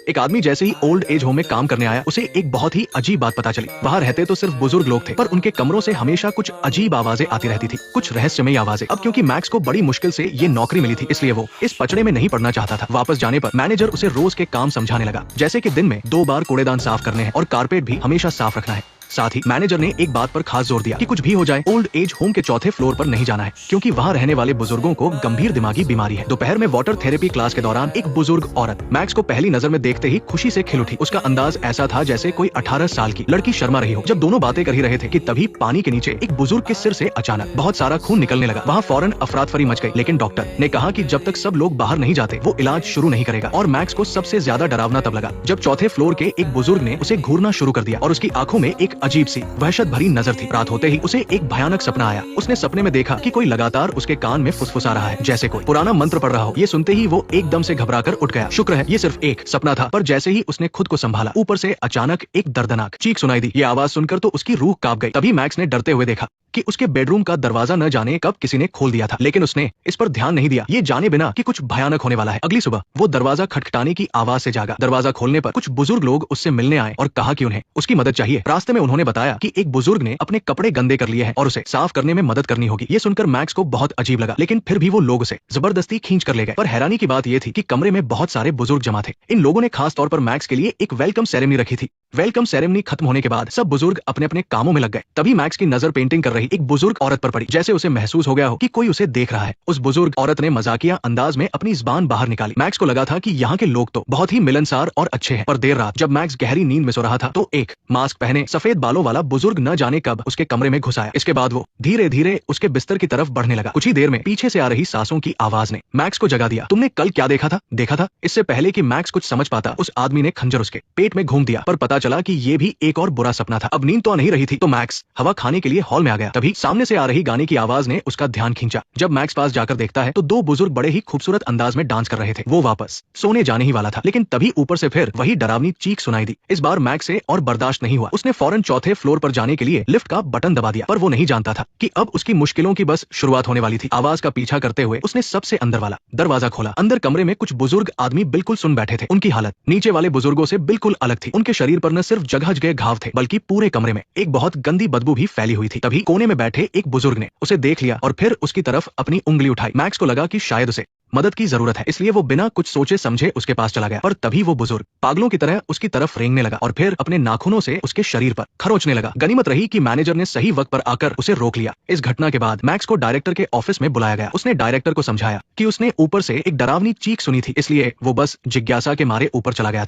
एक आदमी जैसे ही ओल्ड एज होम में काम करने आया, उसे एक बहुत ही अजीब बात पता चली। वहाँ रहते तो सिर्फ बुजुर्ग लोग थे, पर उनके कमरों से हमेशा कुछ अजीब आवाजें आती रहती थी, कुछ रहस्यमयी आवाजें। अब क्योंकि मैक्स को बड़ी मुश्किल से ये नौकरी मिली थी, इसलिए वो इस पचड़े में नहीं पड़ना चाहता था। वापस जाने पर मैनेजर उसे रोज के काम समझाने लगा, जैसे कि दिन में 2 बार कूड़ेदान साफ करने हैं और कारपेट भी हमेशा साफ रखना है। साथ ही मैनेजर ने एक बात पर खास जोर दिया कि कुछ भी हो जाए, ओल्ड एज होम के चौथे फ्लोर पर नहीं जाना है, क्योंकि वहाँ रहने वाले बुजुर्गों को गंभीर दिमागी बीमारी है। दोपहर में वाटर थेरेपी क्लास के दौरान एक बुजुर्ग औरत मैक्स को पहली नजर में देखते ही खुशी से खिल उठी। उसका अंदाज ऐसा था जैसे कोई 18 साल की लड़की शर्मा रही हो। जब दोनों बातें कर ही रहे थे कि तभी पानी के नीचे एक बुजुर्ग के सिर से अचानक बहुत सारा खून निकलने लगा। वहाँ फौरन अफरातफरी मच गई, लेकिन डॉक्टर ने कहा कि जब तक सब लोग बाहर नहीं जाते वो इलाज शुरू नहीं करेगा। और मैक्स को सबसे ज्यादा डरावना तब लगा जब चौथे फ्लोर के एक बुजुर्ग ने उसे घूरना शुरू कर दिया और उसकी आंखों में एक अजीब सी वहशत भरी नजर थी। रात होते ही उसे एक भयानक सपना आया। उसने सपने में देखा कि कोई लगातार उसके कान में फुसफुसा रहा है, जैसे कोई पुराना मंत्र पढ़ रहा हो। ये सुनते ही वो एकदम से घबराकर उठ गया। शुक्र है ये सिर्फ एक सपना था। पर जैसे ही उसने खुद को संभाला, ऊपर से अचानक एक दर्दनाक चीख सुनाई दी। ये आवाज सुनकर तो उसकी रूह कांप गई। तभी मैक्स ने डरते हुए देखा कि उसके बेडरूम का दरवाजा न जाने कब किसी ने खोल दिया था, लेकिन उसने इस पर ध्यान नहीं दिया, ये जाने बिना कि कुछ भयानक होने वाला है। अगली सुबह वो दरवाजा खटखटाने की आवाज से जागा। दरवाजा खोलने पर कुछ बुजुर्ग लोग उससे मिलने आए और कहा कि उन्हें उसकी मदद चाहिए। रास्ते में उन्होंने बताया कि एक बुजुर्ग ने अपने कपड़े गंदे कर लिए हैं और उसे साफ करने में मदद करनी होगी। ये सुनकर मैक्स को बहुत अजीब लगा, लेकिन फिर भी वो लोग उसे जबरदस्ती खींच कर ले गए। पर हैरानी की बात ये थी कि कमरे में बहुत सारे बुजुर्ग जमा थे। इन लोगों ने खास तौर पर मैक्स के लिए एक वेलकम सेरेमनी रखी थी। वेलकम सेरेमनी खत्म होने के बाद सब बुजुर्ग अपने अपने कामों में लग गए। तभी मैक्स की नजर पेंटिंग कर रही एक बुजुर्ग औरत पर पड़ी, जैसे उसे महसूस हो गया हो कि कोई उसे देख रहा है। उस बुजुर्ग औरत ने मजाकिया अंदाज में अपनी जुबान बाहर निकाली। मैक्स को लगा था कि यहाँ के लोग तो बहुत ही मिलनसार और अच्छे हैं। पर देर रात जब मैक्स गहरी नींद में सो रहा था तो एक मास्क पहने सफेद बालों वाला बुजुर्ग न जाने कब उसके कमरे में घुस आया। इसके बाद वो धीरे धीरे उसके बिस्तर की तरफ बढ़ने लगा। कुछ ही देर में पीछे से आ रही सांसों की आवाज ने मैक्स को जगा दिया। तुमने कल क्या देखा था? इससे पहले कि मैक्स कुछ समझ पाता, उस आदमी ने खंजर उसके पेट में घूम दिया। पर पता चला कि ये भी एक और बुरा सपना था। अब नींद तो आ नहीं रही थी, तो मैक्स हवा खाने के लिए हॉल में आ गया। तभी सामने से आ रही गाने की आवाज ने उसका ध्यान खींचा। जब मैक्स पास जाकर देखता है तो 2 बुजुर्ग बड़े ही खूबसूरत अंदाज में डांस कर रहे थे। वो वापस सोने जाने ही वाला था, लेकिन तभी ऊपर से फिर वही डरावनी चीख सुनाई दी। इस बार मैक्स से और बर्दाश्त नहीं हुआ। उसने फौरन चौथे फ्लोर पर जाने के लिए लिफ्ट का बटन दबा दिया। पर वो नहीं जानता था कि अब उसकी मुश्किलों की बस शुरुआत होने वाली थी। आवाज का पीछा करते हुए उसने सबसे अंदर वाला दरवाजा खोला। अंदर कमरे में कुछ बुजुर्ग आदमी बिल्कुल सुन बैठे थे। उनकी हालत नीचे वाले बुजुर्गों से बिल्कुल अलग थी। उनके शरीर पर न सिर्फ जगह जगह घाव थे, बल्कि पूरे कमरे में एक बहुत गंदी बदबू भी फैली हुई थी। तभी कोने में बैठे एक बुजुर्ग ने उसे देख लिया और फिर उसकी तरफ अपनी उंगली उठाई। मैक्स को लगा कि शायद उसे मदद की जरूरत है, इसलिए वो बिना कुछ सोचे समझे उसके पास चला गया। पर तभी वो बुजुर्ग पागलों की तरह उसकी तरफ रेंगने लगा और फिर अपने नाखूनों से उसके शरीर पर खरोंचने लगा। गनीमत रही कि मैनेजर ने सही वक्त पर आकर उसे रोक लिया। इस घटना के बाद मैक्स को डायरेक्टर के ऑफिस में बुलाया गया। उसने डायरेक्टर को समझाया कि उसने ऊपर से एक डरावनी चीख सुनी थी, इसलिए वो बस जिज्ञासा के मारे ऊपर चला गया था।